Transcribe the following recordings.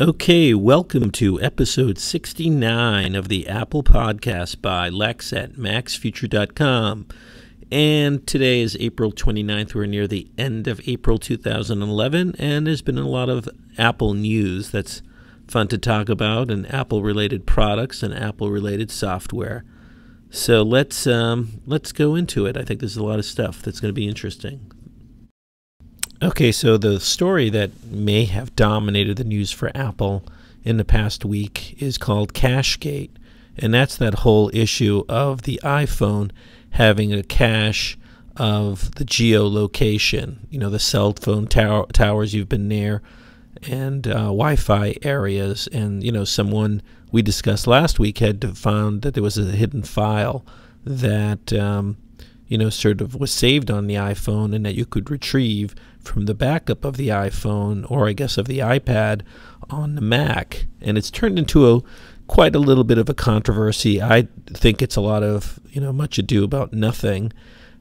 Okay, welcome to episode 69 of the Apple Podcast by Lex at maxfuture.com. And today is April 29th. We're near the end of April 2011, and there's been a lot of Apple news that's fun to talk about, and Apple-related products and Apple-related software. So let's go into it. I think there's a lot of stuff that's going to be interesting. Okay, so the story that may have dominated the news for Apple in the past week is called Cachegate, and that's that whole issue of the iPhone having a cache of the geolocation, the cell phone towers you've been near, and Wi-Fi areas. And, someone we discussed last week had found that there was a hidden file that, sort of was saved on the iPhone and that you could retrieve from the backup of the iPhone, or I guess of the iPad, on the Mac. And it's turned into quite a little bit of a controversy. I think it's a lot of, much ado about nothing.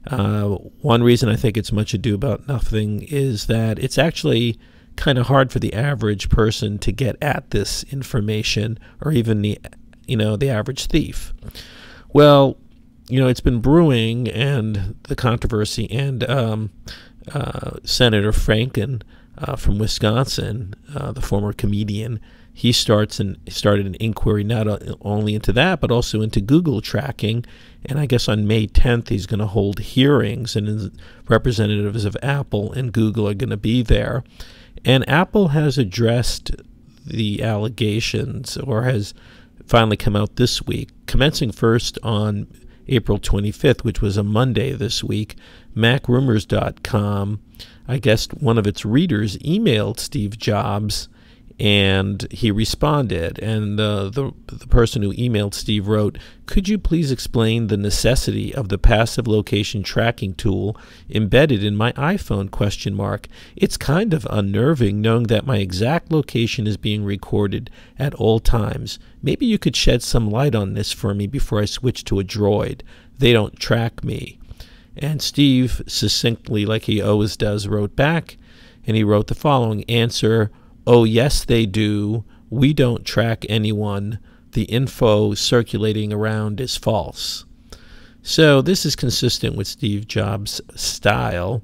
One reason I think it's much ado about nothing is that it's actually kind of hard for the average person to get at this information, or even the average thief. Well, it's been brewing, and the controversy, and Senator Franken from Wisconsin, the former comedian, he started an inquiry not only into that, but also into Google tracking. And I guess on May 10th, he's going to hold hearings, and representatives of Apple and Google are going to be there. And Apple has addressed the allegations, or has finally come out this week, commencing first on April 25th, which was a Monday this week. MacRumors.com, I guess one of its readers emailed Steve Jobs, and he responded. And the person who emailed Steve wrote, "Could you please explain the necessity of the passive location tracking tool embedded in my iPhone? It's kind of unnerving knowing that my exact location is being recorded at all times. Maybe you could shed some light on this for me before I switch to a Droid. They don't track me." And Steve, succinctly, like he always does, wrote back, and he wrote the following answer: "Oh, yes, they do. We don't track anyone. The info circulating around is false." So this is consistent with Steve Jobs' style.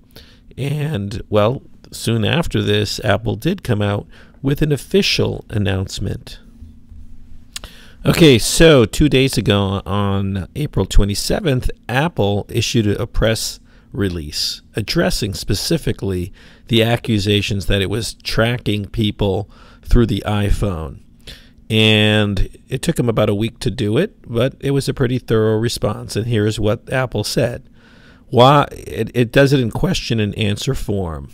And, well, soon after this, Apple did come out with an official announcement. Okay, so 2 days ago, on April 27th, Apple issued a press release addressing specifically the accusations that it was tracking people through the iPhone. And it took them about a week to do it, but it was a pretty thorough response. And here's what Apple said. Why it does it in question and answer form.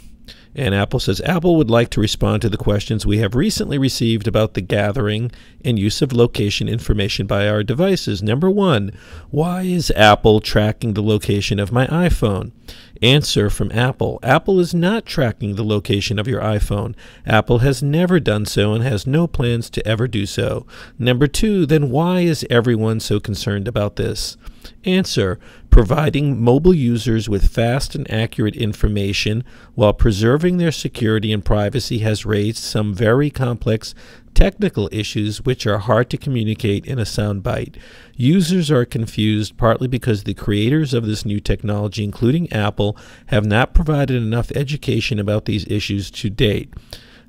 And Apple says, Apple would like to respond to the questions we have recently received about the gathering and use of location information by our devices. Number one, why is Apple tracking the location of my iPhone? Answer from Apple: Apple is not tracking the location of your iPhone. Apple has never done so and has no plans to ever do so. Number two, then why is everyone so concerned about this? Answer: providing mobile users with fast and accurate information while preserving their security and privacy has raised some very complex technical issues which are hard to communicate in a soundbite. Users are confused partly because the creators of this new technology, including Apple, have not provided enough education about these issues to date.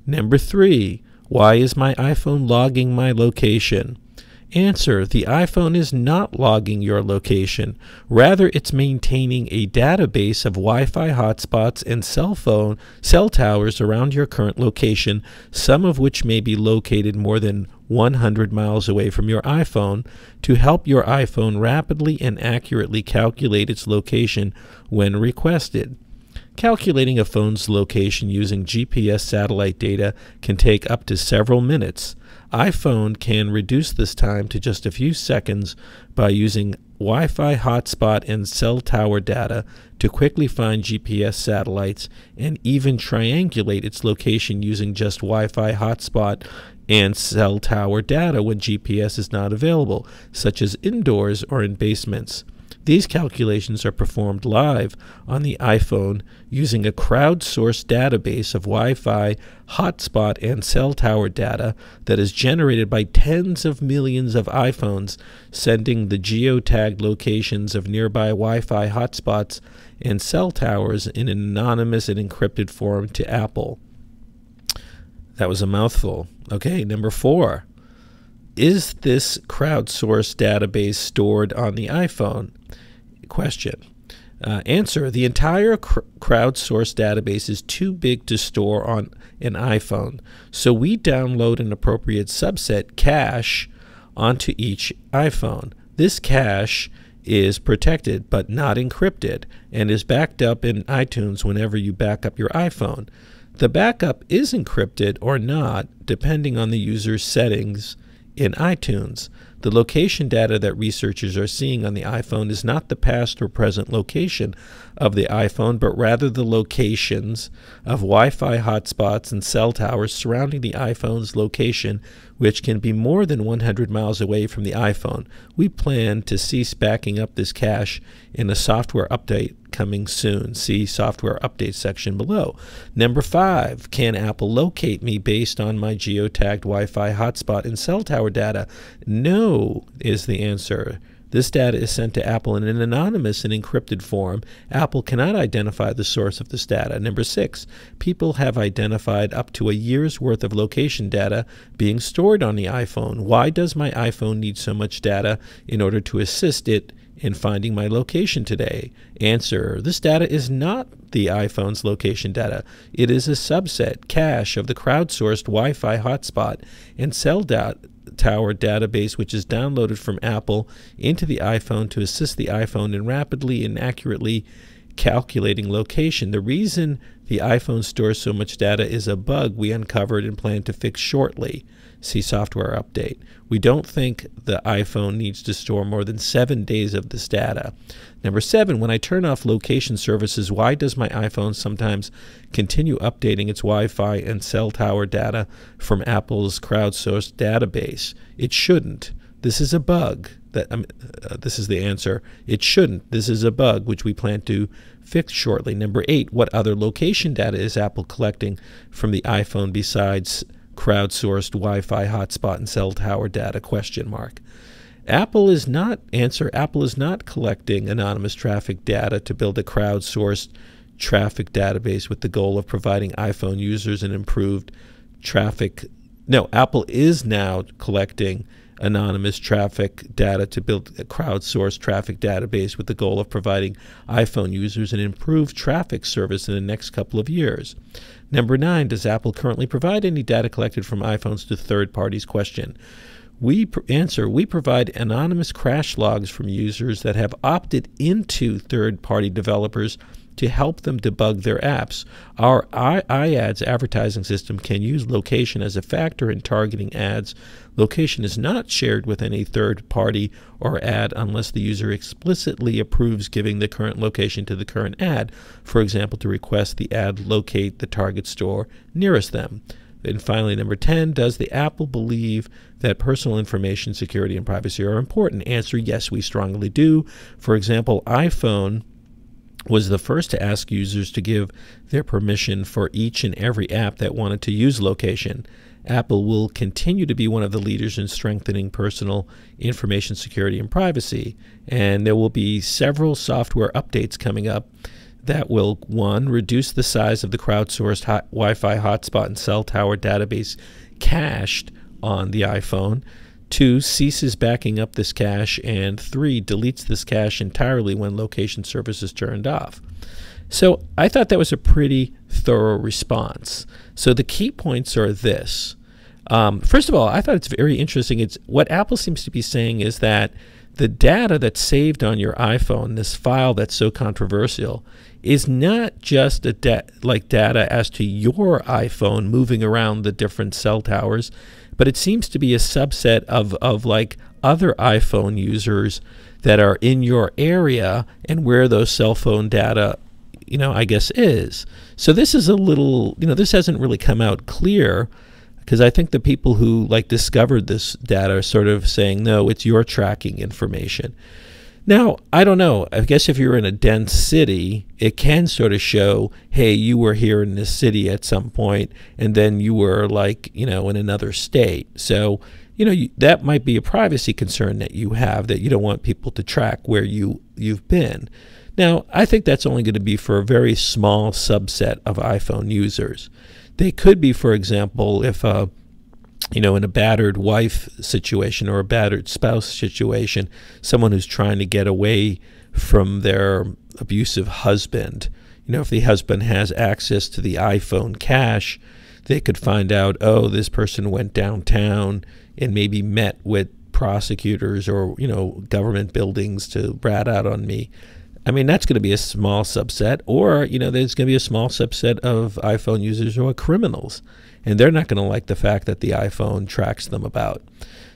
Number three, why is my iPhone logging my location? Answer: the iPhone is not logging your location. Rather, it's maintaining a database of Wi-Fi hotspots and cell towers around your current location, some of which may be located more than 100 miles away from your iPhone, to help your iPhone rapidly and accurately calculate its location when requested. Calculating a phone's location using GPS satellite data can take up to several minutes. iPhone can reduce this time to just a few seconds by using Wi-Fi hotspot and cell tower data to quickly find GPS satellites, and even triangulate its location using just Wi-Fi hotspot and cell tower data when GPS is not available, such as indoors or in basements. These calculations are performed live on the iPhone using a crowdsourced database of Wi-Fi, hotspot, and cell tower data that is generated by tens of millions of iPhones, sending the geotagged locations of nearby Wi-Fi hotspots and cell towers in an anonymous and encrypted form to Apple. That was a mouthful. Okay, number 4. Is this crowdsourced database stored on the iPhone? Question. Answer. The entire crowdsourced database is too big to store on an iPhone, so we download an appropriate subset cache onto each iPhone. This cache is protected but not encrypted and is backed up in iTunes whenever you back up your iPhone. The backup is encrypted or not, depending on the user's settings in iTunes. The location data that researchers are seeing on the iPhone is not the past or present location of the iPhone, but rather the locations of Wi-Fi hotspots and cell towers surrounding the iPhone's location, which can be more than 100 miles away from the iPhone. We plan to cease backing up this cache in a software update coming soon. See software update section below. Number 5, can Apple locate me based on my geotagged Wi-Fi hotspot and cell tower data? No is the answer. This data is sent to Apple in an anonymous and encrypted form. Apple cannot identify the source of this data. Number 6, people have identified up to a year's worth of location data being stored on the iPhone. Why does my iPhone need so much data in order to assist it in finding my location today? Answer. This data is not the iPhone's location data. It is a subset, cache, of the crowdsourced Wi-Fi hotspot and cell tower database, which is downloaded from Apple into the iPhone to assist the iPhone in rapidly and accurately calculating location. The reason the iPhone stores so much data is a bug we uncovered and plan to fix shortly. See software update. We don't think the iPhone needs to store more than 7 days of this data. Number 7, when I turn off location services, why does my iPhone sometimes continue updating its Wi-Fi and cell tower data from Apple's crowdsourced database? It shouldn't. This is a bug. This is the answer. It shouldn't. This is a bug which we plan to fix shortly. Number 8, what other location data is Apple collecting from the iPhone besides crowdsourced Wi-Fi hotspot and cell tower data? Question mark. Apple is not collecting anonymous traffic data to build a crowdsourced traffic database with the goal of providing iPhone users an improved traffic. No, Apple is now collecting anonymous traffic data to build a crowdsourced traffic database with the goal of providing iPhone users an improved traffic service in the next couple of years. Number 9, does Apple currently provide any data collected from iPhones to third parties? Question. Answer, we provide anonymous crash logs from users that have opted into third-party developers to help them debug their apps. Our iAds advertising system can use location as a factor in targeting ads. Location is not shared with any third party or ad unless the user explicitly approves giving the current location to the current ad, for example, to request the ad locate the target store nearest them. And finally, number 10, does the Apple believe that personal information security and privacy are important? Answer, yes, we strongly do. For example, iPhone was the first to ask users to give their permission for each and every app that wanted to use location. Apple will continue to be one of the leaders in strengthening personal information security and privacy, and there will be several software updates coming up that will, 1, reduce the size of the crowdsourced Wi-Fi hotspot and cell tower database cached on the iPhone, 2, ceases backing up this cache, and 3, deletes this cache entirely when location service is turned off. So I thought that was a pretty thorough response. So the key points are this. First of all, I thought it's very interesting. It's what Apple seems to be saying is that the data that's saved on your iPhone, this file that's so controversial, is not just data as to your iPhone moving around the different cell towers, but it seems to be a subset of like other iPhone users that are in your area and where those cell phone data, I guess is. So this is a little, this hasn't really come out clear, because I think the people who discovered this data are sort of saying, no, it's your tracking information. Now, I don't know. I guess if you're in a dense city, it can sort of show, hey, you were here in this city at some point, and then you were like, in another state. So, that might be a privacy concern that you have, that you don't want people to track where you've been. Now, I think that's only going to be for a very small subset of iPhone users. They could be, for example, if in a battered wife situation or a battered spouse situation, someone who's trying to get away from their abusive husband. If the husband has access to the iPhone cache, they could find out, oh, this person went downtown and maybe met with prosecutors or, government buildings to rat out on me. I mean, that's going to be a small subset. Or, there's going to be a small subset of iPhone users who are criminals, and they're not going to like the fact that the iPhone tracks them about.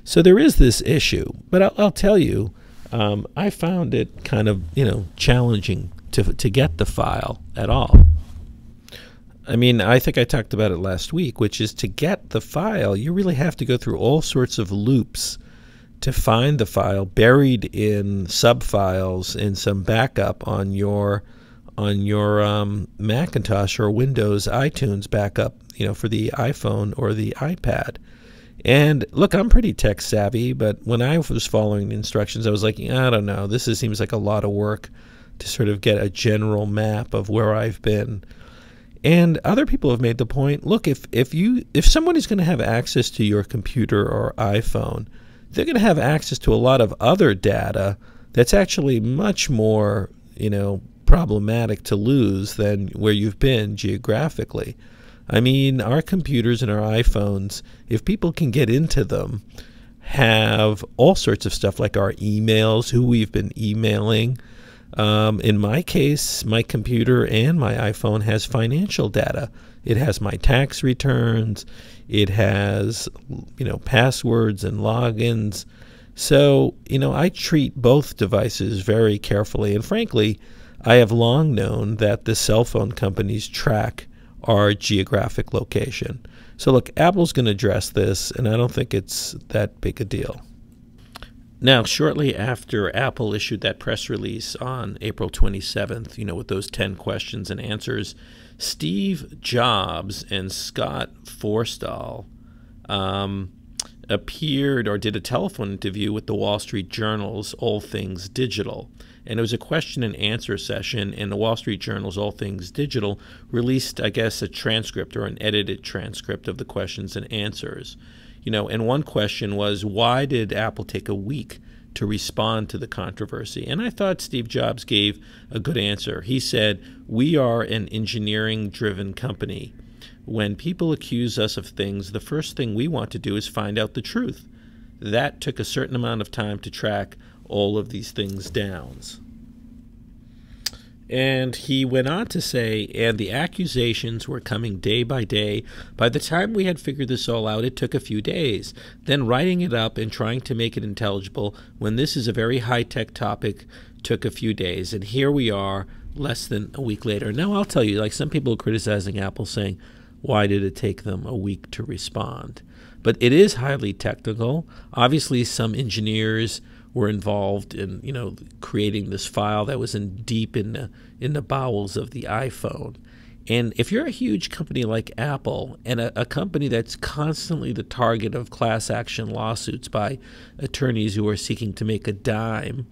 So there is this issue. But I'll tell you, I found it kind of, challenging to get the file at all. I mean, I think I talked about it last week, which is to get the file, you really have to go through all sorts of loops to find the file buried in subfiles in some backup on your Macintosh or Windows iTunes backup, for the iPhone or the iPad. And look, I'm pretty tech savvy, but when I was following the instructions, I was like, I don't know, this seems like a lot of work to sort of get a general map of where I've been. And other people have made the point, look, if someone is going to have access to your computer or iPhone, they're going to have access to a lot of other data that's actually much more, problematic to lose than where you've been geographically. I mean, our computers and our iPhones, if people can get into them, have all sorts of stuff like our emails, who we've been emailing. In my case, my computer and my iPhone has financial data. It has my tax returns. It has, passwords and logins. So, I treat both devices very carefully. And frankly, I have long known that the cell phone companies track our geographic location. So look, Apple's going to address this, and I don't think it's that big a deal. Now, shortly after Apple issued that press release on April 27th, with those 10 questions and answers, Steve Jobs and Scott Forstall appeared or did a telephone interview with the Wall Street Journal's All Things Digital. And it was a question and answer session, and the Wall Street Journal's All Things Digital released, I guess, a transcript or an edited transcript of the questions and answers. And one question was, why did Apple take a week to respond to the controversy? And I thought Steve Jobs gave a good answer. He said, we are an engineering-driven company. When people accuse us of things, the first thing we want to do is find out the truth. That took a certain amount of time to track all of these things down. And he went on to say, and the accusations were coming day by day. By the time we had figured this all out, it took a few days. Then writing it up and trying to make it intelligible, when this is a very high-tech topic, took a few days. And here we are, less than a week later. Now, I'll tell you, like some people are criticizing Apple, saying, why did it take them a week to respond? But it is highly technical. Obviously, some engineers were involved in, creating this file that was deep in the bowels of the iPhone. And if you're a huge company like Apple, and a company that's constantly the target of class action lawsuits by attorneys who are seeking to make a dime,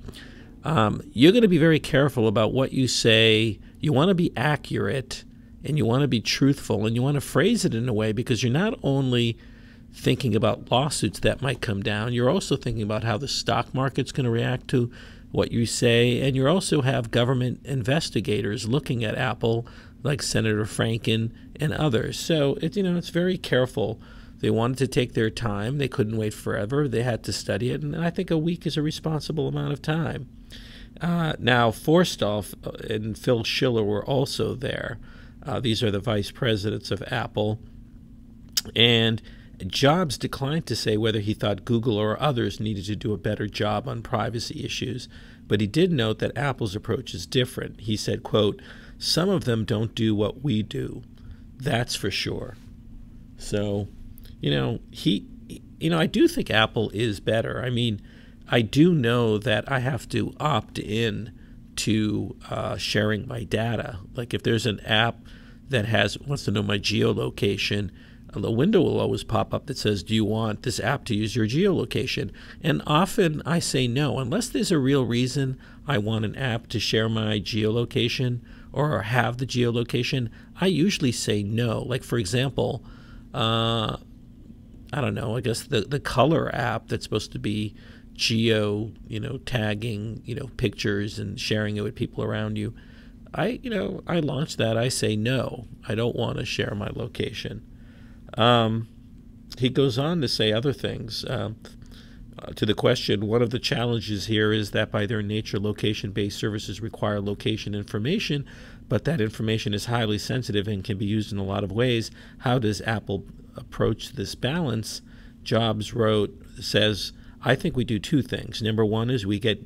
you're going to be very careful about what you say. You want to be accurate, and you want to be truthful, and you want to phrase it in a way, because you're not only thinking about lawsuits that might come down, you're also thinking about how the stock market's going to react to what you say, and you also have government investigators looking at Apple, like Senator Franken and others. So it's very careful. They wanted to take their time. They couldn't wait forever. They had to study it, and I think a week is a responsible amount of time. Now, Forstall and Phil Schiller were also there. These are the vice presidents of Apple, and Jobs declined to say whether he thought Google or others needed to do a better job on privacy issues, but he did note that Apple's approach is different. He said, quote, some of them don't do what we do. That's for sure. So, I do think Apple is better. I mean, I do know that I have to opt in to sharing my data. Like if there's an app that wants to know my geolocation, the window will always pop up that says, do you want this app to use your geolocation? And often I say no, unless there's a real reason I want an app to share my geolocation or have the geolocation. I usually say no. Like for example, I don't know, I guess the color app that's supposed to be geo, tagging, pictures and sharing it with people around you. I launched that. I say no, I don't want to share my location. He goes on to say other things. To the question, one of the challenges here is that by their nature, location-based services require location information, but that information is highly sensitive and can be used in a lot of ways. How does Apple approach this balance? Jobs says, I think we do two things. Number one is we get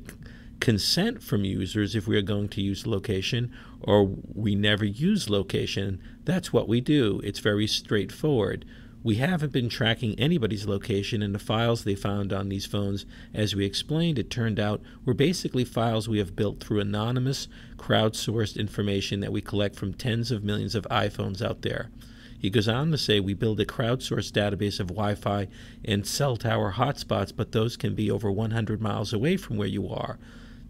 consent from users if we are going to use location, or we never use location. That's what we do. It's very straightforward. We haven't been tracking anybody's location, and the files they found on these phones, as we explained, it turned out were basically files we have built through anonymous, crowdsourced information that we collect from tens of millions of iPhones out there. He goes on to say we build a crowdsourced database of Wi-Fi and cell tower hotspots, but those can be over 100 miles away from where you are.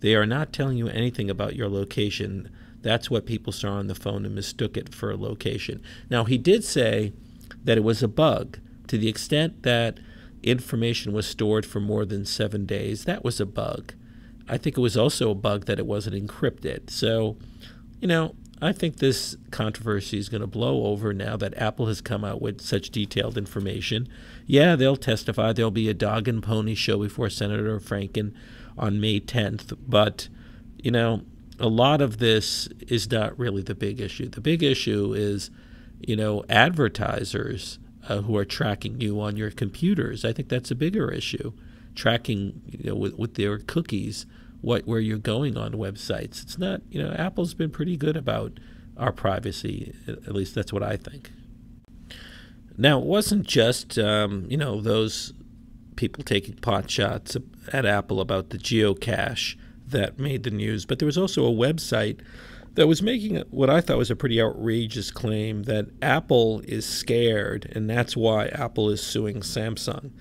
They are not telling you anything about your location. That's what people saw on the phone and mistook it for a location. Now, he did say that it was a bug. To the extent that information was stored for more than 7 days, that was a bug. I think it was also a bug that it wasn't encrypted. So, I think this controversy is going to blow over now that Apple has come out with such detailed information. Yeah, they'll testify. There'll be a dog and pony show before Senator Franken on May 10th. But, a lot of this is not really the big issue. The big issue is, advertisers who are tracking you on your computers. I think that's a bigger issue. Tracking, with their cookies, where you're going on websites. It's not, Apple's been pretty good about our privacy. At least that's what I think. Now, it wasn't just, those people taking pot shots at Apple about the geocache that made the news, but there was also a website that was making what I thought was a pretty outrageous claim that Apple is scared, and that's why Apple is suing Samsung.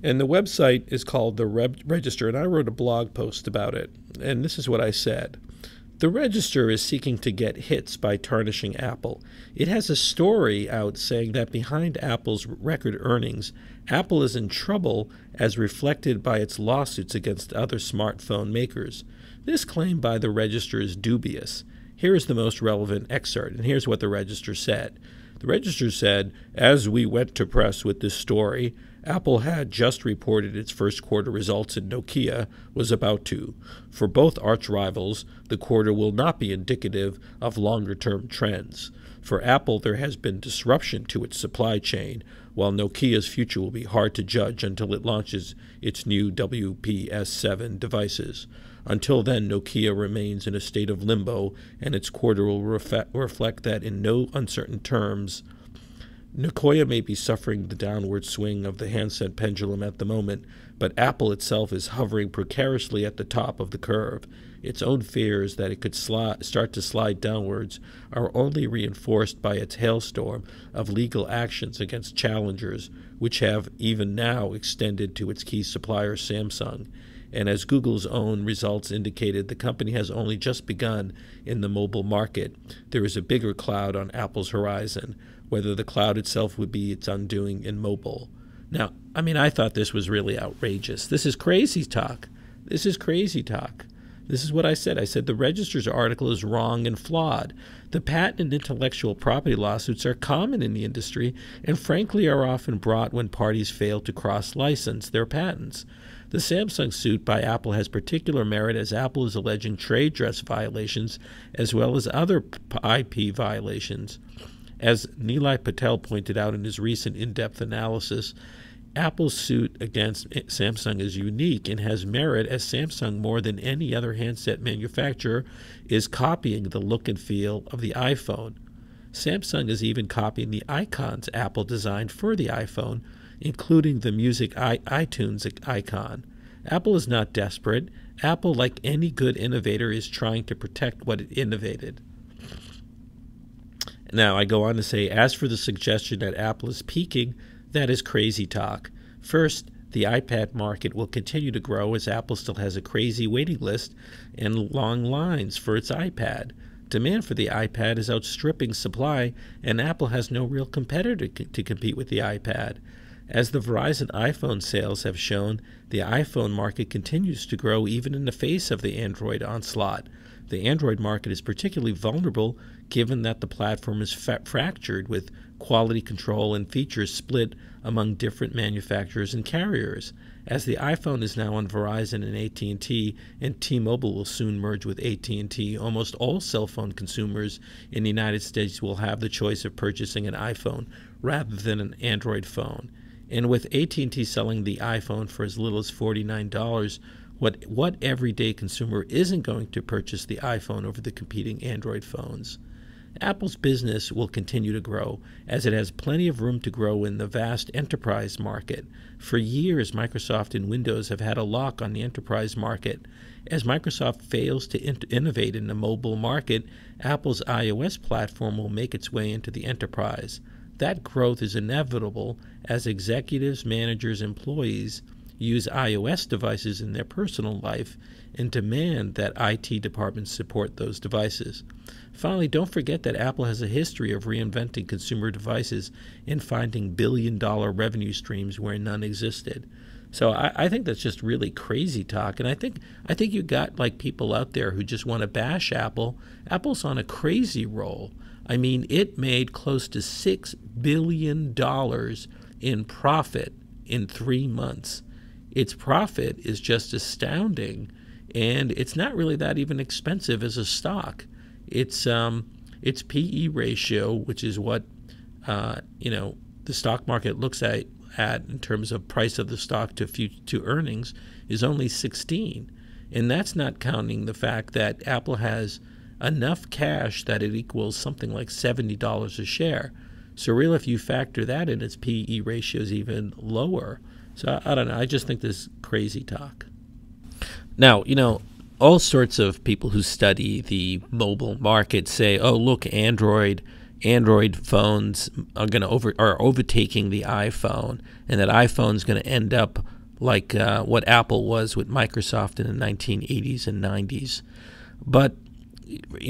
And the website is called The Register, and I wrote a blog post about it. And this is what I said. The Register is seeking to get hits by tarnishing Apple. It has a story out saying that behind Apple's record earnings, Apple is in trouble as reflected by its lawsuits against other smartphone makers. This claim by the Register is dubious. Here is the most relevant excerpt, and here's what the Register said. The Register said, as we went to press with this story, Apple had just reported its first quarter results and Nokia was about to. For both arch rivals, the quarter will not be indicative of longer-term trends. For Apple, there has been disruption to its supply chain, while Nokia's future will be hard to judge until it launches its new WPS7 devices. Until then, Nokia remains in a state of limbo, and its quarter will reflect that in no uncertain terms. Nokia may be suffering the downward swing of the handset pendulum at the moment, but Apple itself is hovering precariously at the top of the curve. Its own fears that it could start to slide downwards are only reinforced by its hailstorm of legal actions against challengers, which have even now extended to its key supplier Samsung. And as Google's own results indicated, the company has only just begun in the mobile market. There is a bigger cloud on Apple's horizon, whether the cloud itself would be its undoing in mobile. Now, I thought this was really outrageous. This is crazy talk. This is crazy talk. This is what I said. I said the Register's article is wrong and flawed. The patent and intellectual property lawsuits are common in the industry and frankly are often brought when parties fail to cross-license their patents. The Samsung suit by Apple has particular merit as Apple is alleging trade dress violations as well as other IP violations. As Nilay Patel pointed out in his recent in-depth analysis, Apple's suit against Samsung is unique and has merit as Samsung, more than any other handset manufacturer, is copying the look and feel of the iPhone. Samsung is even copying the icons Apple designed for the iPhone, including the music iTunes icon. Apple is not desperate. Apple, like any good innovator, is trying to protect what it innovated. Now, I go on to say, as for the suggestion that Apple is peaking, that is crazy talk. First, the iPad market will continue to grow as Apple still has a crazy waiting list and long lines for its iPad. Demand for the iPad is outstripping supply, and Apple has no real competitor to compete with the iPad. As the Verizon iPhone sales have shown, the iPhone market continues to grow even in the face of the Android onslaught. The Android market is particularly vulnerable given that the platform is fractured with quality control and features split among different manufacturers and carriers. As the iPhone is now on Verizon and AT&T, and T-Mobile will soon merge with AT&T, almost all cell phone consumers in the United States will have the choice of purchasing an iPhone rather than an Android phone. And with AT&T selling the iPhone for as little as $49, what everyday consumer isn't going to purchase the iPhone over the competing Android phones? Apple's business will continue to grow, as it has plenty of room to grow in the vast enterprise market. For years, Microsoft and Windows have had a lock on the enterprise market. As Microsoft fails to innovate in the mobile market, Apple's iOS platform will make its way into the enterprise. That growth is inevitable as executives, managers, employees use iOS devices in their personal life and demand that IT departments support those devices. Finally, don't forget that Apple has a history of reinventing consumer devices and finding billion-dollar revenue streams where none existed. So I think that's just really crazy talk, and I think you got like people out there who just want to bash Apple. Apple's on a crazy roll. I mean, it made close to $6 billion in profit in 3 months. Its profit is just astounding, and it's not really that even expensive as a stock. Its PE ratio, which is what the stock market looks at in terms of price of the stock to earnings, is only 16, and that's not counting the fact that Apple has enough cash that it equals something like $70 a share. So really, if you factor that in, its PE ratio is even lower. So I don't know. I just think this is crazy talk. Now, all sorts of people who study the mobile market say, "Oh, look, Android phones are overtaking the iPhone, and that iPhone's going to end up like what Apple was with Microsoft in the 1980s and 90s." But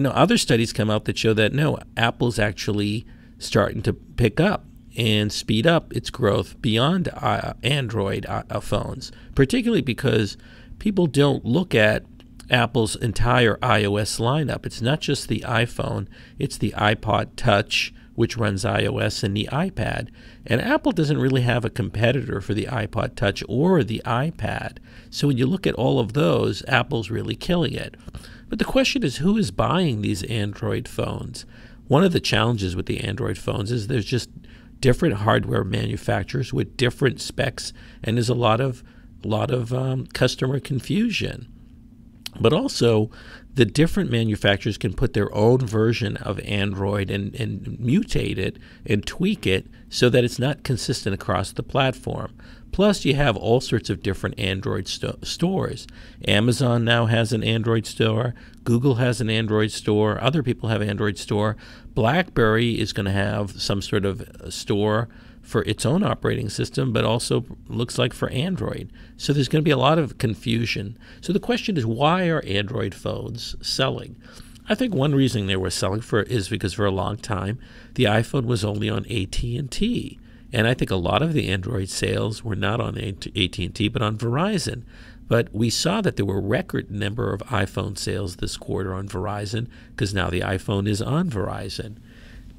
other studies come out that show that no, Apple's actually starting to pick up and speed up its growth beyond Android phones, particularly because people don't look at Apple's entire iOS lineup. It's not just the iPhone, it's the iPod Touch, which runs iOS, and the iPad. And Apple doesn't really have a competitor for the iPod Touch or the iPad. So when you look at all of those, Apple's really killing it. But the question is, who is buying these Android phones? One of the challenges with the Android phones is there's just different hardware manufacturers with different specs, and there's a lot of customer confusion. But also, the different manufacturers can put their own version of Android and mutate it and tweak it so that it's not consistent across the platform. Plus, you have all sorts of different Android stores. Amazon now has an Android store. Google has an Android store. Other people have an Android store. BlackBerry is going to have some sort of store for its own operating system, but also looks like for Android. So there's going to be a lot of confusion. So the question is, why are Android phones selling? I think one reason they were selling is because for a long time, the iPhone was only on AT&T. And I think a lot of the Android sales were not on AT&T, but on Verizon. But we saw that there were record number of iPhone sales this quarter on Verizon because now the iPhone is on Verizon.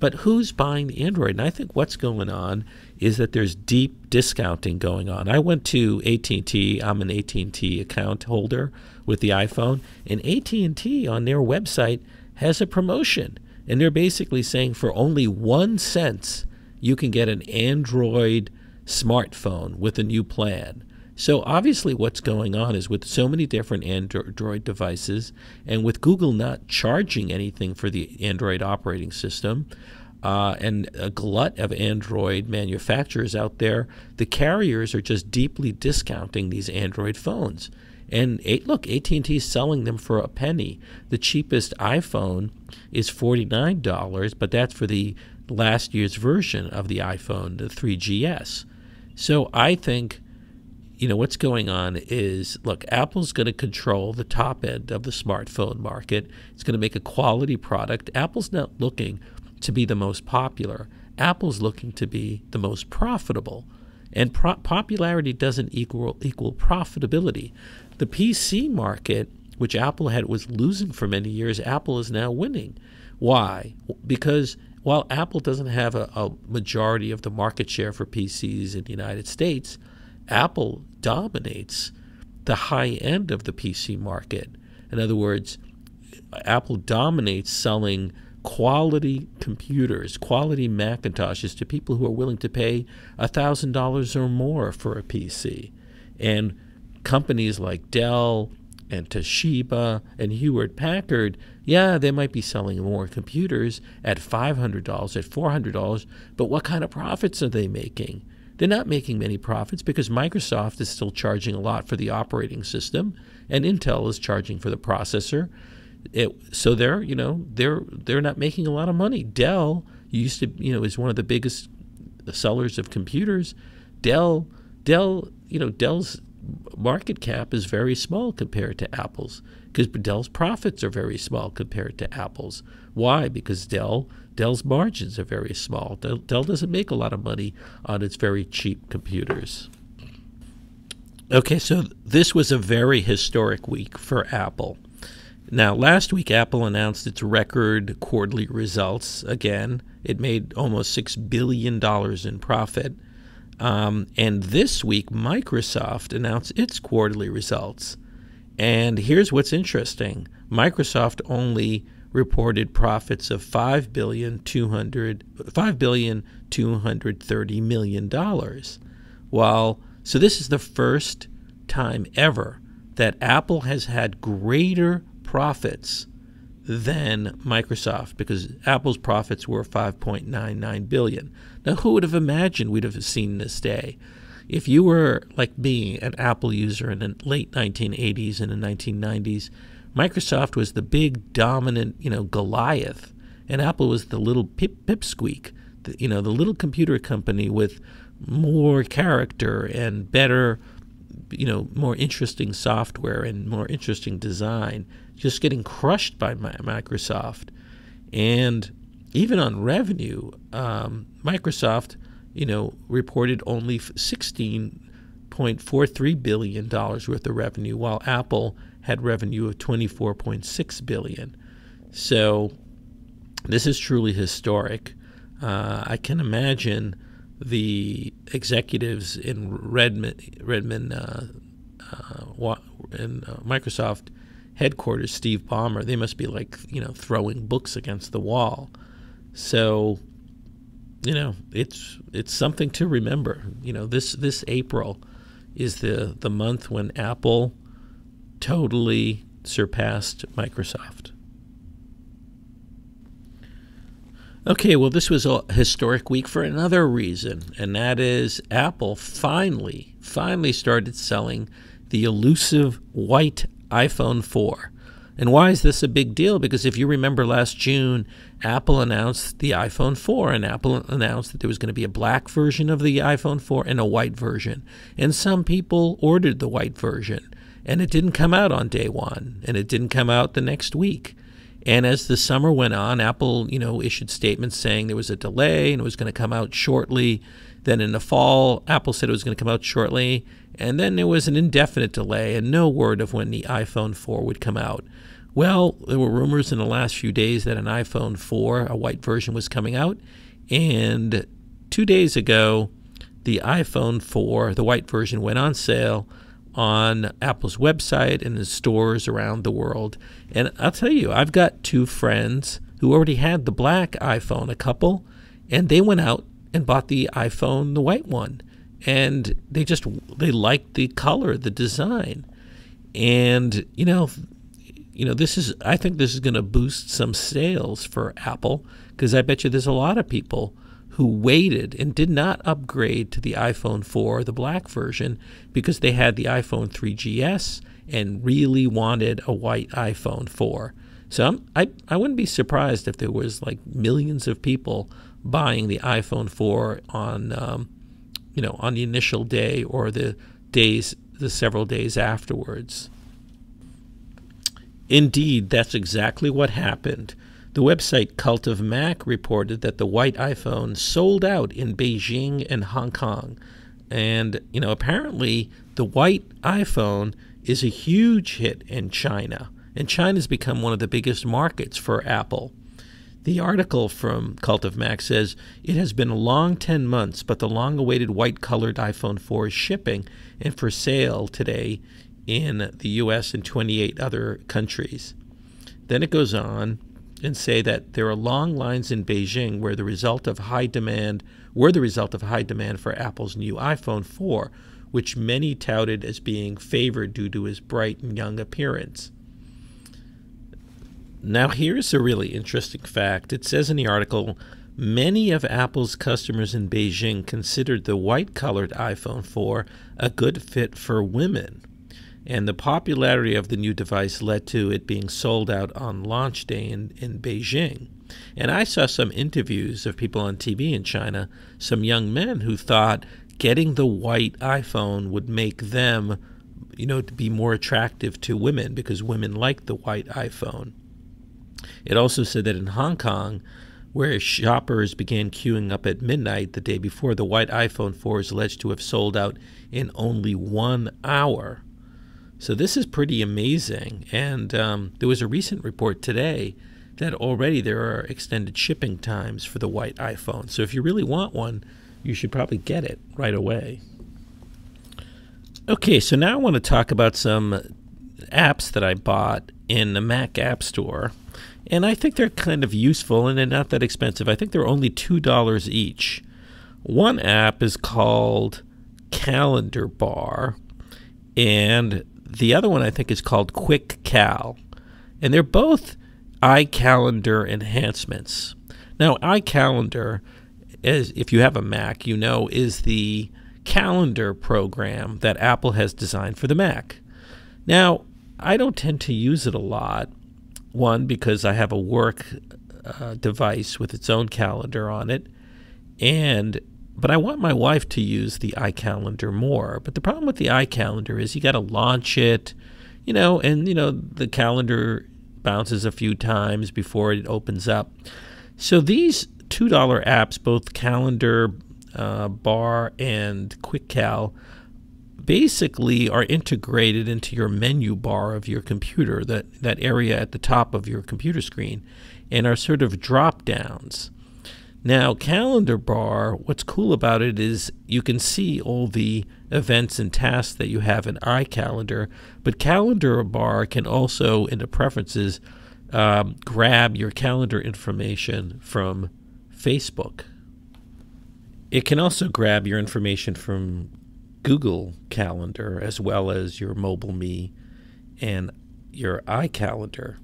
But who's buying the Android? And I think what's going on is that there's deep discounting going on. I went to AT&T. I'm an AT&T account holder with the iPhone. And AT&T on their website has a promotion. And they're basically saying for only 1 cent, you can get an Android smartphone with a new plan. So obviously what's going on is with so many different Android devices and with Google not charging anything for the Android operating system, and a glut of Android manufacturers out there. The carriers are just deeply discounting these Android phones. And look, AT&T is selling them for a penny. The cheapest iPhone is $49, but that's for the last year's version of the iPhone, the 3GS. So I think, what's going on is, look, Apple's going to control the top end of the smartphone market. It's going to make a quality product. Apple's not looking to be the most popular. Apple's looking to be the most profitable. And popularity doesn't equal profitability. The PC market, which Apple was losing for many years, Apple is now winning. Why? Because while Apple doesn't have a majority of the market share for PCs in the United States, Apple dominates the high end of the PC market. In other words, Apple dominates selling quality computers, quality Macintoshes to people who are willing to pay $1,000 or more for a PC. And companies like Dell and Toshiba and Hewlett-Packard, yeah, they might be selling more computers at $500, at $400, but what kind of profits are they making? They're not making many profits because Microsoft is still charging a lot for the operating system, and Intel is charging for the processor. So they're not making a lot of money. Dell is one of the biggest sellers of computers. Dell's market cap is very small compared to Apple's, because Dell's profits are very small compared to Apple's. Why? Because Dell's margins are very small. Dell doesn't make a lot of money on its very cheap computers. Okay, so this was a very historic week for Apple. Now, last week, Apple announced its record quarterly results. Again, it made almost $6 billion in profit. And this week, Microsoft announced its quarterly results. And here's what's interesting. Microsoft only reported profits of $5,230 million. So this is the first time ever that Apple has had greater profits than Microsoft, because Apple's profits were $5.99 billion. Now, who would have imagined we'd have seen this day? If you were like me, an Apple user in the late 1980s and the 1990s, Microsoft was the big dominant, Goliath, and Apple was the little pipsqueak, the little computer company with more character and better, more interesting software and more interesting design, just getting crushed by Microsoft. And even on revenue, Microsoft, reported only $16.43 billion worth of revenue, while Apple had revenue of $24.6 billion. So this is truly historic. I can imagine the executives in Redmond Microsoft headquarters, Steve Ballmer, they must be like, throwing books against the wall. So, it's something to remember. This April is the month when Apple totally surpassed Microsoft. Okay, well, this was a historic week for another reason, and that is Apple finally started selling the elusive white iPhone 4. And why is this a big deal? Because if you remember last June, Apple announced the iPhone 4, and Apple announced that there was going to be a black version of the iPhone 4 and a white version. And some people ordered the white version, and it didn't come out on day one, and it didn't come out the next week. And as the summer went on, Apple, issued statements saying there was a delay and it was going to come out shortly. Then in the fall, Apple said it was going to come out shortly. And then there was an indefinite delay and no word of when the iPhone 4 would come out. Well, there were rumors in the last few days that an iPhone 4, a white version, was coming out. And 2 days ago, the iPhone 4, the white version, went on sale on Apple's website and in stores around the world. And I'll tell you, I've got two friends who already had the black iPhone, a couple, and they went out and bought the iPhone, the white one. And they liked the color, the design. And, I think this is going to boost some sales for Apple, because I bet you there's a lot of people who waited and did not upgrade to the iPhone 4, the black version, because they had the iPhone 3GS and really wanted a white iPhone 4. So I wouldn't be surprised if there was like millions of people buying the iPhone 4 on on the initial day or the several days afterwards. Indeed, that's exactly what happened. The website Cult of Mac reported that the white iPhone sold out in Beijing and Hong Kong. And, apparently the white iPhone is a huge hit in China. And China's become one of the biggest markets for Apple. The article from Cult of Mac says, it has been a long 10 months, but the long-awaited white-colored iPhone 4 is shipping and for sale today in the U.S. and 28 other countries. Then it goes on and say that there are long lines in Beijing were the result of high demand for Apple's new iPhone 4, which many touted as being favored due to his bright and young appearance. Now here's a really interesting fact. It says in the article, many of Apple's customers in Beijing considered the white-colored iPhone 4 a good fit for women. And the popularity of the new device led to it being sold out on launch day in Beijing. And I saw some interviews of people on TV in China, some young men who thought getting the white iPhone would make them, to be more attractive to women because women like the white iPhone. It also said that in Hong Kong, where shoppers began queuing up at midnight the day before, the white iPhone 4 is alleged to have sold out in only 1 hour. So this is pretty amazing. And there was a recent report today that already there are extended shipping times for the white iPhone. So if you really want one, you should probably get it right away. Okay, so now I want to talk about some apps that I bought in the Mac App Store. And I think they're kind of useful and they're not that expensive. I think they're only $2 each. One app is called Calendar Bar, and the other one I think is called Quick Cal. And they're both iCalendar enhancements. Now, iCalendar, if you have a Mac, is the calendar program that Apple has designed for the Mac. Now, I don't tend to use it a lot. One, because I have a work device with its own calendar on it, but I want my wife to use the iCalendar more. But the problem with the iCalendar is you got to launch it, the calendar bounces a few times before it opens up. So these $2 apps, both Calendar Bar and Quick Cal, basically are integrated into your menu bar of your computer, that area at the top of your computer screen, and are sort of drop downs. Now, Calendar Bar, what's cool about it is you can see all the events and tasks that you have in iCalendar, but Calendar Bar can also, in the preferences, grab your calendar information from Facebook. It can also grab your information from Google Calendar, as well as your MobileMe and your iCalendar.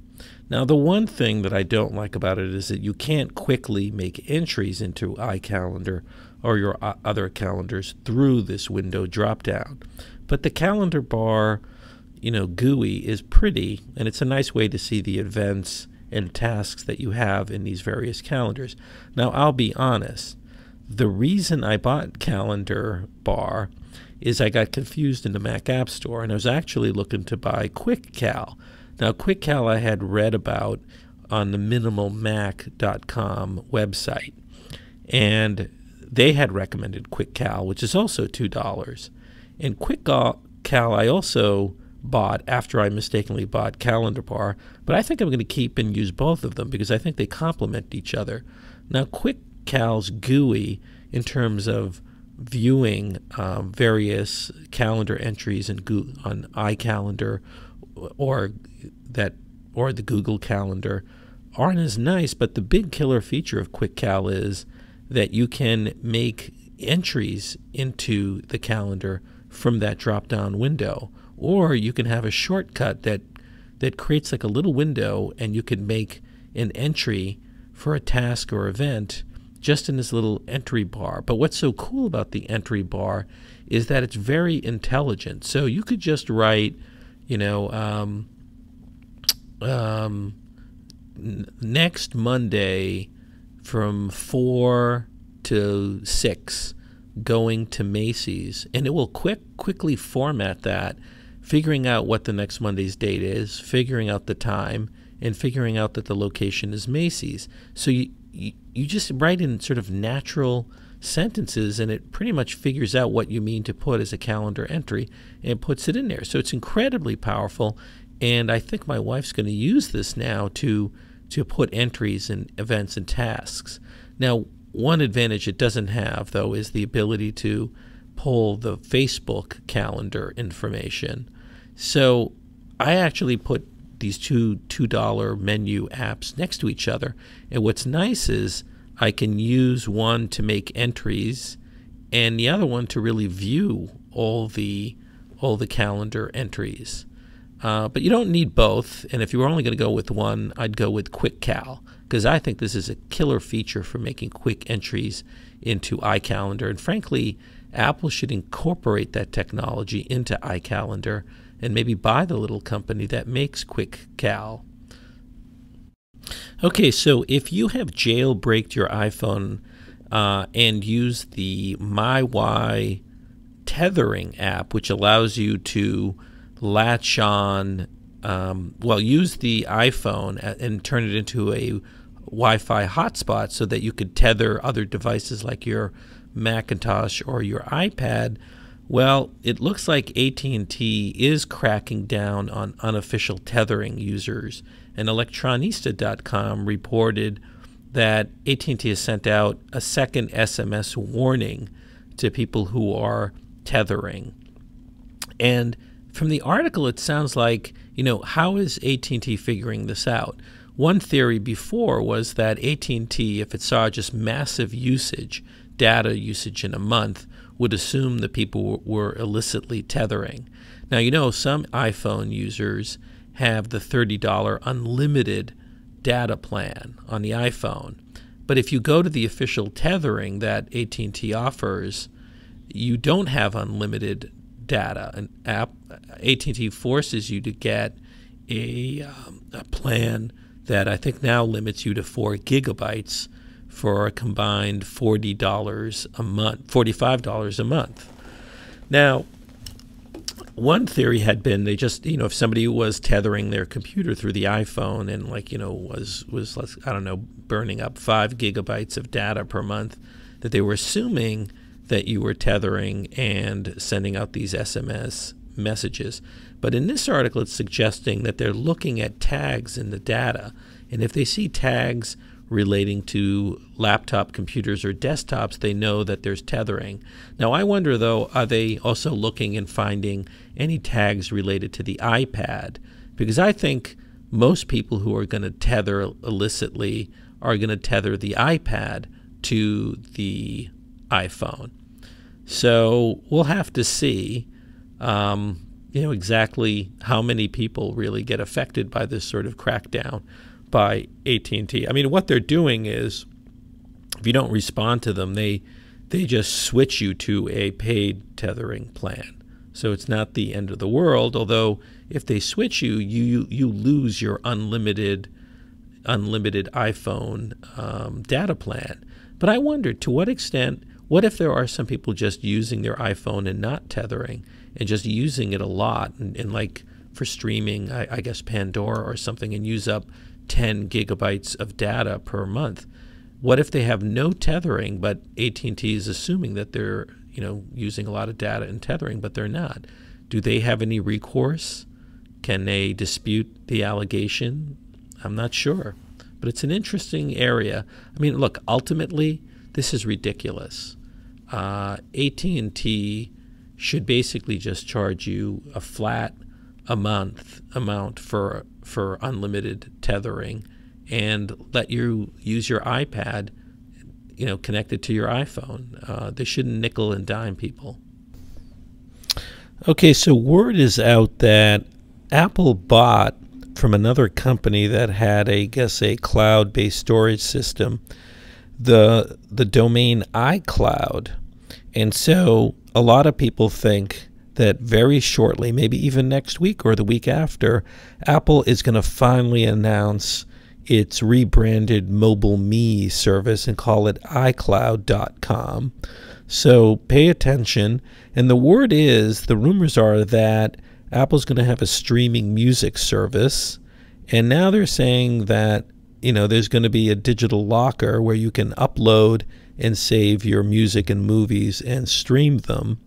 Now, the one thing that I don't like about it is that you can't quickly make entries into iCalendar or your other calendars through this window drop-down. But the Calendar Bar, GUI is pretty, and it's a nice way to see the events and tasks that you have in these various calendars. Now, I'll be honest. The reason I bought Calendar Bar is I got confused in the Mac App Store, and I was actually looking to buy Quick Cal. Now, Quick Cal I had read about on the minimalmac.com website, and they had recommended Quick Cal, which is also $2. And Quick Cal I also bought after I mistakenly bought Calendar Bar, but I think I'm going to keep and use both of them because I think they complement each other. Now, Quick Cal's GUI, in terms of viewing various calendar entries on iCalendar or the Google Calendar, aren't as nice, but the big killer feature of Quick Cal is that you can make entries into the calendar from that drop-down window, or you can have a shortcut that that creates like a little window, and you can make an entry for a task or event just in this little entry bar. But what's so cool about the entry bar is that it's very intelligent. So you could just write, next Monday from 4 to 6 going to Macy's, and it will quickly format that, figuring out what the next Monday's date is, figuring out the time, and figuring out that the location is Macy's. So you just write in sort of natural sentences, and it pretty much figures out what you mean to put as a calendar entry and puts it in there. So it's incredibly powerful, and I think my wife's going to use this now to put entries in events and tasks. Now, one advantage it doesn't have, though, is the ability to pull the Facebook calendar information. So I actually put these two $2 menu apps next to each other. And what's nice is I can use one to make entries and the other one to really view all the calendar entries. But you don't need both. And if you were only going to go with one, I'd go with QuickCal, because I think this is a killer feature for making quick entries into iCalendar. And frankly, Apple should incorporate that technology into iCalendar and maybe buy the little company that makes QuickCal. Okay, so if you have jailbreaked your iPhone and use the MyY tethering app, which allows you to latch on, use the iPhone and turn it into a Wi-Fi hotspot so that you could tether other devices like your Macintosh or your iPad. Well, it looks like AT&T is cracking down on unofficial tethering users, and Electronista.com reported that AT&T has sent out a second SMS warning to people who are tethering. And from the article, it sounds like, how is AT&T figuring this out? One theory before was that AT&T, if it saw just massive usage, data usage in a month, would assume that people were illicitly tethering. Now, some iPhone users have the $30 unlimited data plan on the iPhone. But if you go to the official tethering that AT&T offers, you don't have unlimited data. An app, AT&T forces you to get a plan that I think now limits you to 4 gigabytes for a combined $40 a month, $45 a month. Now, one theory had been they just, if somebody was tethering their computer through the iPhone and was burning up 5 gigabytes of data per month, that they were assuming that you were tethering and sending out these SMS messages. But in this article, it's suggesting that they're looking at tags in the data, and if they see tags relating to laptop computers or desktops, they know that there's tethering. Now, I wonder, though, are they also looking and finding any tags related to the iPad? Because I think most people who are going to tether illicitly are going to tether the iPad to the iPhone. So we'll have to see, exactly how many people really get affected by this sort of crackdown by AT&T. I mean, what they're doing is, if you don't respond to them, they just switch you to a paid tethering plan. So it's not the end of the world, although if they switch you, you lose your unlimited iPhone data plan. But I wonder, to what extent, what if there are some people just using their iPhone and not tethering and just using it a lot and like for streaming, I guess Pandora or something, and use up 10 gigabytes of data per month? What if they have no tethering, but AT&T is assuming that they're using a lot of data and tethering, but they're not? Do they have any recourse? Can they dispute the allegation? I'm not sure, but it's an interesting area. I mean, look, ultimately, this is ridiculous. AT&T should basically just charge you a flat amount for unlimited tethering and let you use your iPad, connected to your iPhone. They shouldn't nickel and dime people. Okay, so word is out that Apple bought from another company that had, I guess, a cloud-based storage system, the domain iCloud. And so a lot of people think that very shortly, maybe even next week or the week after, Apple is going to finally announce its rebranded MobileMe service and call it iCloud.com. So pay attention. And the word is, the rumors are that Apple's going to have a streaming music service. And now they're saying that, there's going to be a digital locker where you can upload and save your music and movies and stream them.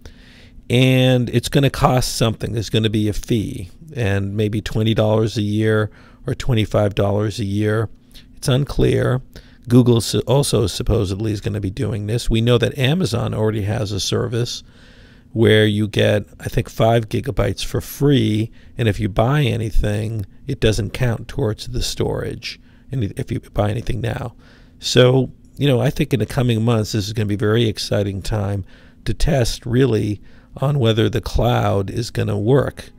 And it's going to cost something. There's going to be a fee, and maybe $20 a year or $25 a year. It's unclear. Google also supposedly is going to be doing this. We know that Amazon already has a service where you get, I think, 5 gigabytes for free, and if you buy anything, it doesn't count towards the storage, and if you buy anything now. So, I think in the coming months, this is going to be a very exciting time to test, really, on whether the cloud is going to work.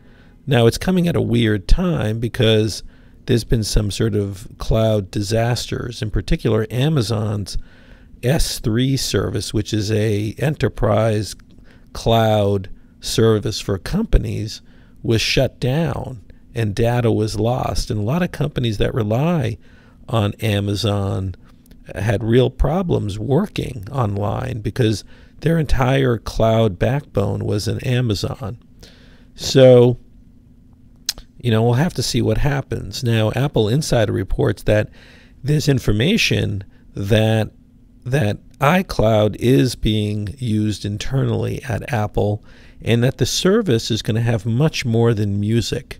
Now, it's coming at a weird time because there's been some sort of cloud disasters. In particular, Amazon's S3 service, which is a enterprise cloud service for companies, was shut down and data was lost. And a lot of companies that rely on Amazon had real problems working online because their entire cloud backbone was in Amazon. So, we'll have to see what happens. Now, Apple Insider reports that there's information that iCloud is being used internally at Apple, and that the service is going to have much more than music.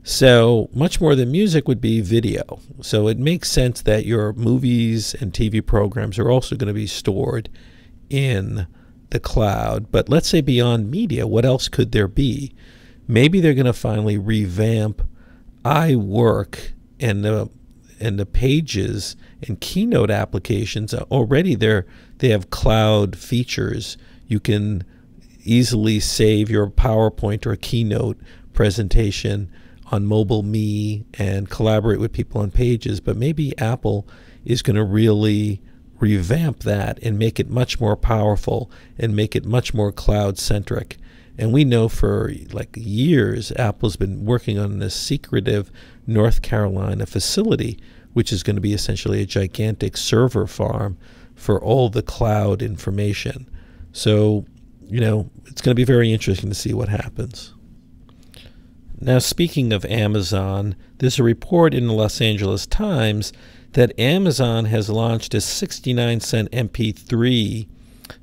So much more than music would be video. So it makes sense that your movies and TV programs are also going to be stored in the cloud. But let's say beyond media, what else could there be? Maybe they're going to finally revamp iWork and the Pages and Keynote applications. Already they have cloud features. You can easily save your PowerPoint or Keynote presentation on MobileMe and collaborate with people on Pages. But maybe Apple is going to really revamp that and make it much more powerful and make it much more cloud-centric. And we know for like years, Apple's been working on this secretive North Carolina facility, which is going to be essentially a gigantic server farm for all the cloud information. So, it's going to be very interesting to see what happens. Now, speaking of Amazon, there's a report in the Los Angeles Times that Amazon has launched a 69-cent MP3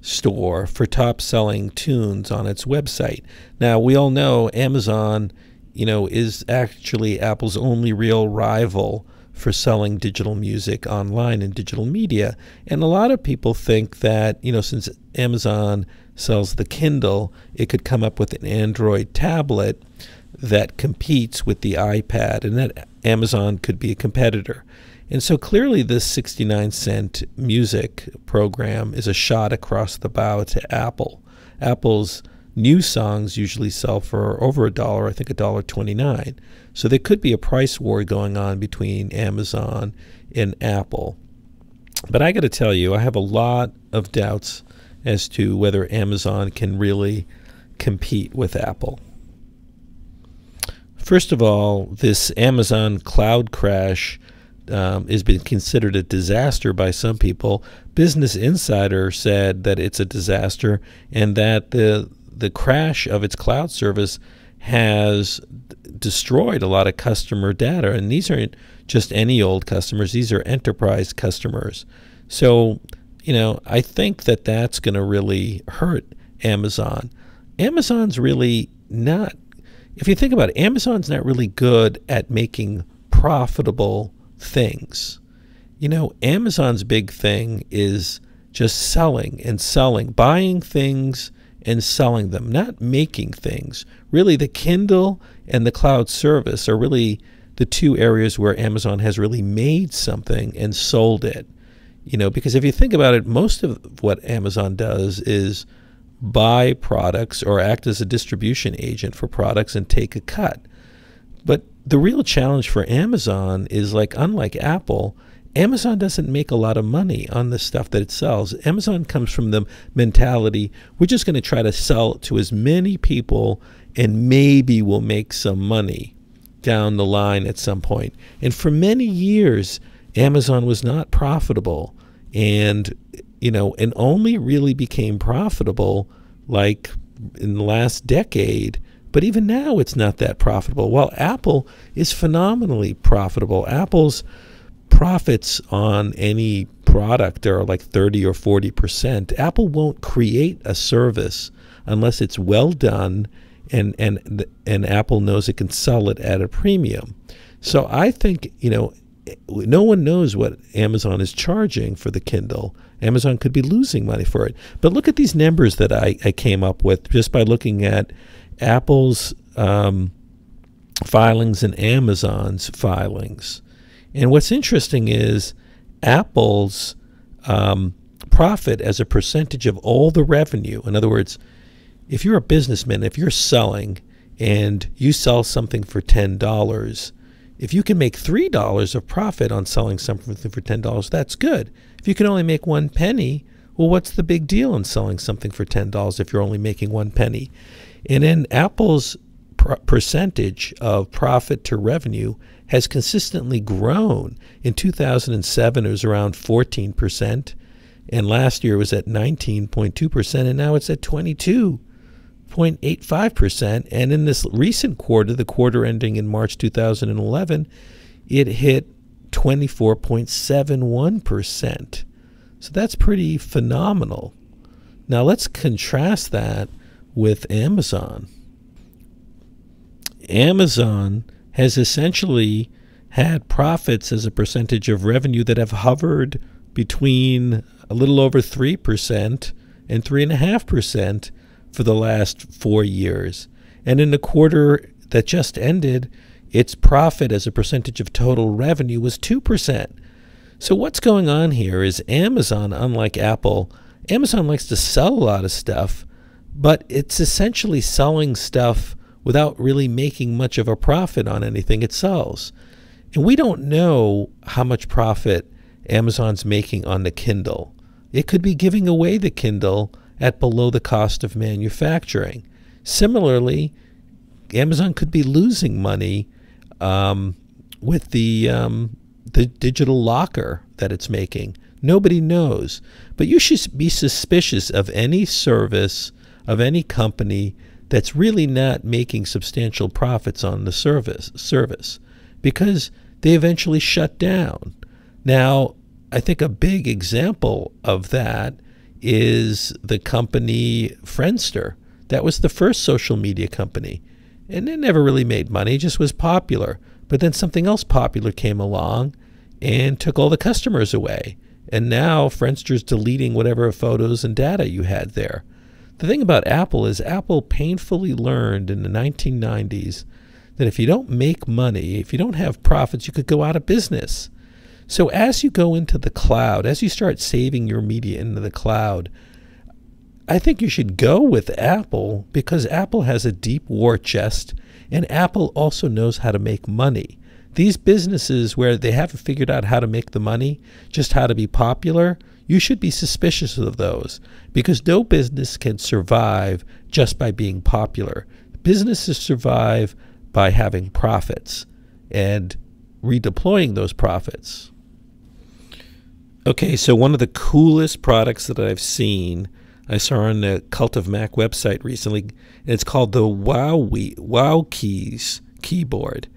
store for top-selling tunes on its website. Now, we all know Amazon, is actually Apple's only real rival for selling digital music online and digital media. And a lot of people think that, since Amazon sells the Kindle, it could come up with an Android tablet that competes with the iPad, and that Amazon could be a competitor. And so clearly this 69-cent music program is a shot across the bow to Apple. Apple's new songs usually sell for over $1, I think $1.29. So there could be a price war going on between Amazon and Apple. But I got to tell you, I have a lot of doubts as to whether Amazon can really compete with Apple. First of all, this Amazon cloud crash has been considered a disaster by some people. Business Insider said that it's a disaster and that the crash of its cloud service has destroyed a lot of customer data. And these aren't just any old customers. These are enterprise customers. So, I think that that's going to really hurt Amazon. Amazon's really not, if you think about it, Amazon's not really good at making profitable things. Amazon's big thing is just selling and selling, buying things and selling them, not making things. Really, the Kindle and the cloud service are really the two areas where Amazon has really made something and sold it. Because if you think about it, most of what Amazon does is buy products or act as a distribution agent for products and take a cut. But the real challenge for Amazon is, like, unlike Apple, Amazon doesn't make a lot of money on the stuff that it sells. Amazon comes from the mentality, we're just going to try to sell to as many people and maybe we'll make some money down the line at some point. And for many years, Amazon was not profitable, and and only really became profitable like in the last decade. But even now, it's not that profitable. While Apple is phenomenally profitable, Apple's profits on any product are like 30 or 40%. Apple won't create a service unless it's well done and Apple knows it can sell it at a premium. So I think, no one knows what Amazon is charging for the Kindle. Amazon could be losing money for it. But look at these numbers that I came up with just by looking at Apple's filings and Amazon's filings. And what's interesting is Apple's profit as a percentage of all the revenue. In other words, if you're a businessman, if you're selling and you sell something for $10, if you can make $3 of profit on selling something for $10, that's good. If you can only make 1 penny, well, what's the big deal in selling something for $10 if you're only making 1 penny? And then Apple's percentage of profit to revenue has consistently grown. In 2007, it was around 14%, and last year it was at 19.2%, and now it's at 22.85%. And in this recent quarter, the quarter ending in March 2011, it hit 24.71%. So that's pretty phenomenal. Now let's contrast that with Amazon. Amazon has essentially had profits as a percentage of revenue that have hovered between a little over 3% and 3.5% for the last 4 years. And in the quarter that just ended, its profit as a percentage of total revenue was 2%. So what's going on here is Amazon, unlike Apple, Amazon likes to sell a lot of stuff, but it's essentially selling stuff without really making much of a profit on anything it sells. And we don't know how much profit Amazon's making on the Kindle. It could be giving away the Kindle at below the cost of manufacturing. Similarly, Amazon could be losing money with the digital locker that it's making. Nobody knows. But you should be suspicious of any service, of any company that's really not making substantial profits on the service because they eventually shut down. Now, I think a big example of that is the company Friendster. That was the first social media company. And it never really made money, it just was popular. But then something else popular came along and took all the customers away. And now Friendster's deleting whatever photos and data you had there. The thing about Apple is Apple painfully learned in the 1990s that if you don't make money, if you don't have profits, you could go out of business. So as you go into the cloud, as you start saving your media into the cloud, I think you should go with Apple because Apple has a deep war chest and Apple also knows how to make money. These businesses where they haven't figured out how to make the money, just how to be popular, you should be suspicious of those because no business can survive just by being popular. Businesses survive by having profits and redeploying those profits. Okay, so one of the coolest products that I've seen, I saw on the Cult of Mac website recently, and it's called the WowKeys keyboard.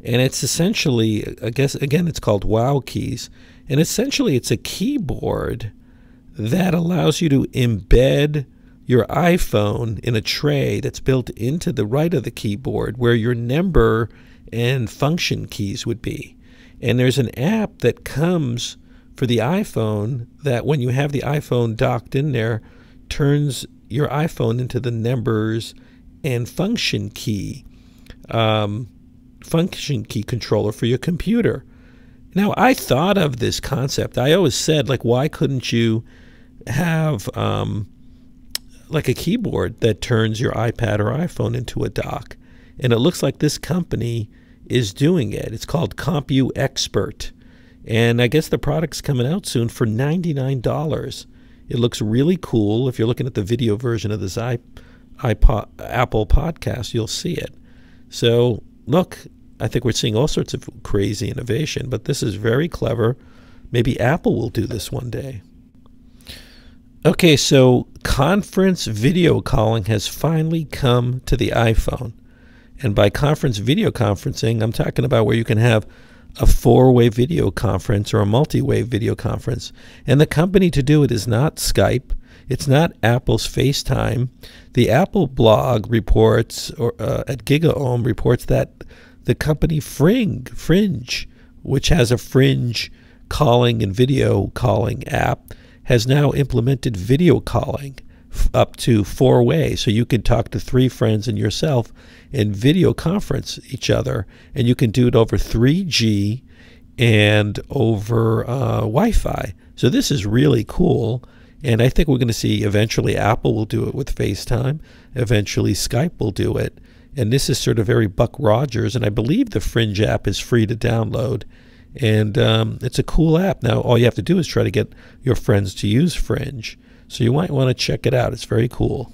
And it's essentially, I guess, again, it's called WowKeys. And essentially, it's a keyboard that allows you to embed your iPhone in a tray that's built into the right of the keyboard where your number and function keys would be. And there's an app that comes for the iPhone that when you have the iPhone docked in there, turns your iPhone into the numbers and function key controller for your computer. Now, I thought of this concept. I always said, like, why couldn't you have like a keyboard that turns your iPad or iPhone into a dock? And it looks like this company is doing it. It's called CompuExpert. And I guess the product's coming out soon for $99. It looks really cool. If you're looking at the video version of this Apple podcast, you'll see it. So, look, I think we're seeing all sorts of crazy innovation, but this is very clever. Maybe Apple will do this one day. Okay, so conference video calling has finally come to the iPhone. And by conference video conferencing, I'm talking about where you can have a 4-way video conference or a multi-way video conference. And the company to do it is not Skype. It's not Apple's FaceTime. The Apple blog reports, or at GigaOM reports that the company Fringe, which has a Fringe calling and video calling app, has now implemented video calling up to 4-way. So you can talk to 3 friends and yourself and video conference each other. And you can do it over 3G and over Wi-Fi. So this is really cool. And I think we're going to see eventually Apple will do it with FaceTime. Eventually Skype will do it. And this is sort of very Buck Rogers. And I believe the Fringe app is free to download. And it's a cool app. Now, all you have to do is try to get your friends to use Fringe. So you might want to check it out. It's very cool.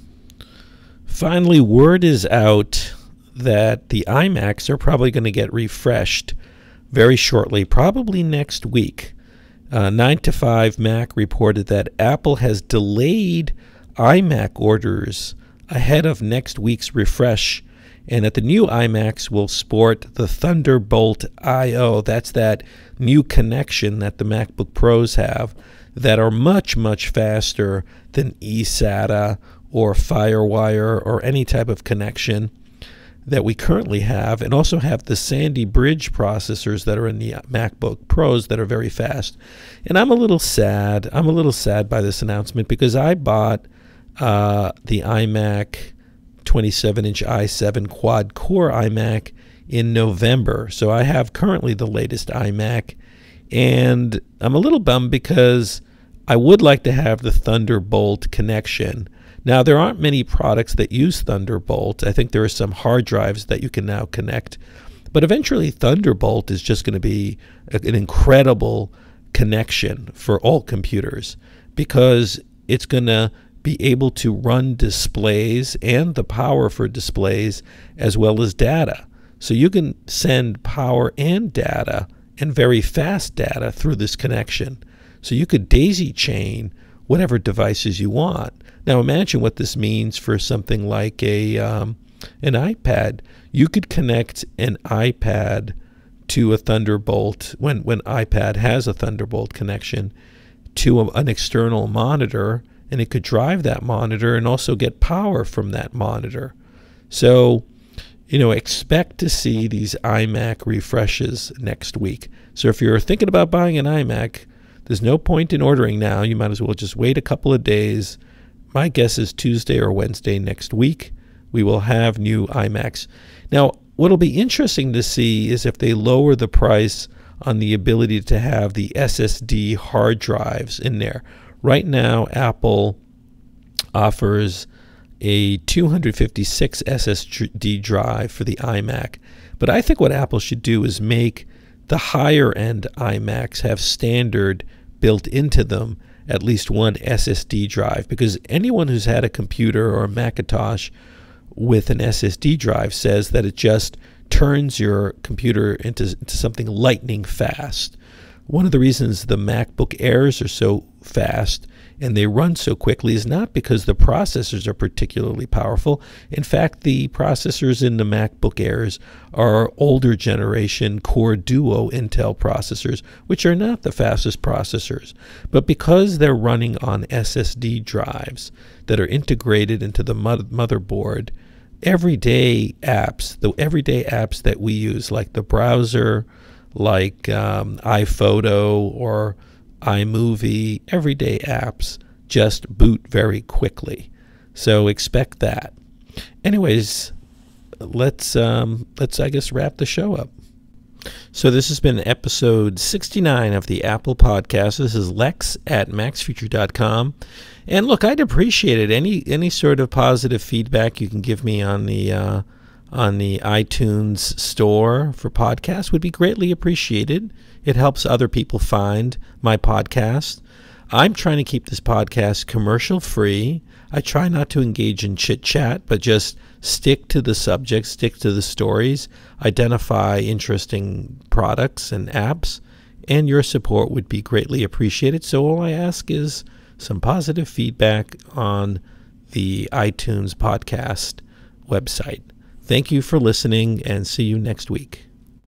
Finally, word is out that the iMacs are probably going to get refreshed very shortly, probably next week. 9to5Mac reported that Apple has delayed iMac orders ahead of next week's refresh, and that the new iMacs will sport the Thunderbolt I/O. That's that new connection that the MacBook Pros have that are much, much faster than eSATA or FireWire or any type of connection that we currently have, and also have the Sandy Bridge processors that are in the MacBook Pros that are very fast. And I'm a little sad. I'm a little sad by this announcement because I bought the iMac 27-inch i7 quad-core iMac in November. So I have currently the latest iMac, and I'm a little bummed because I would like to have the Thunderbolt connection. Now, there aren't many products that use Thunderbolt. I think there are some hard drives that you can now connect. But eventually, Thunderbolt is just going to be an incredible connection for all computers because it's going to be able to run displays and the power for displays as well as data. So you can send power and data and very fast data through this connection. So you could daisy chain whatever devices you want. Now imagine what this means for something like an iPad. You could connect an iPad to a Thunderbolt, when iPad has a Thunderbolt connection, to an external monitor, and it could drive that monitor and also get power from that monitor. So, expect to see these iMac refreshes next week. So if you're thinking about buying an iMac, there's no point in ordering now. You might as well just wait a couple of days. My guess is Tuesday or Wednesday next week, we will have new iMacs. Now, what'll be interesting to see is if they lower the price on the ability to have the SSD hard drives in there. Right now, Apple offers a 256 SSD drive for the iMac. But I think what Apple should do is make the higher-end iMacs have standard built into them at least one SSD drive, because anyone who's had a computer or a Macintosh with an SSD drive says that it just turns your computer into something lightning fast. One of the reasons the MacBook Airs are so fast and they run so quickly is not because the processors are particularly powerful. In fact, the processors in the MacBook Airs are older generation Core Duo Intel processors, which are not the fastest processors. But because they're running on SSD drives that are integrated into the motherboard, everyday apps, the everyday apps that we use, like the browser, like iPhoto or iMovie, everyday apps just boot very quickly. So expect that. Anyways, let's I guess wrap the show up. So this has been episode 69 of the Apple Podcast. This is Lex at MacsFuture.com. And look, I'd appreciate it. Any sort of positive feedback you can give me on the on the iTunes store for podcasts would be greatly appreciated. It helps other people find my podcast. I'm trying to keep this podcast commercial free. I try not to engage in chit chat, but just stick to the subject, stick to the stories, identify interesting products and apps, and your support would be greatly appreciated. So all I ask is some positive feedback on the iTunes podcast website. Thank you for listening, and see you next week.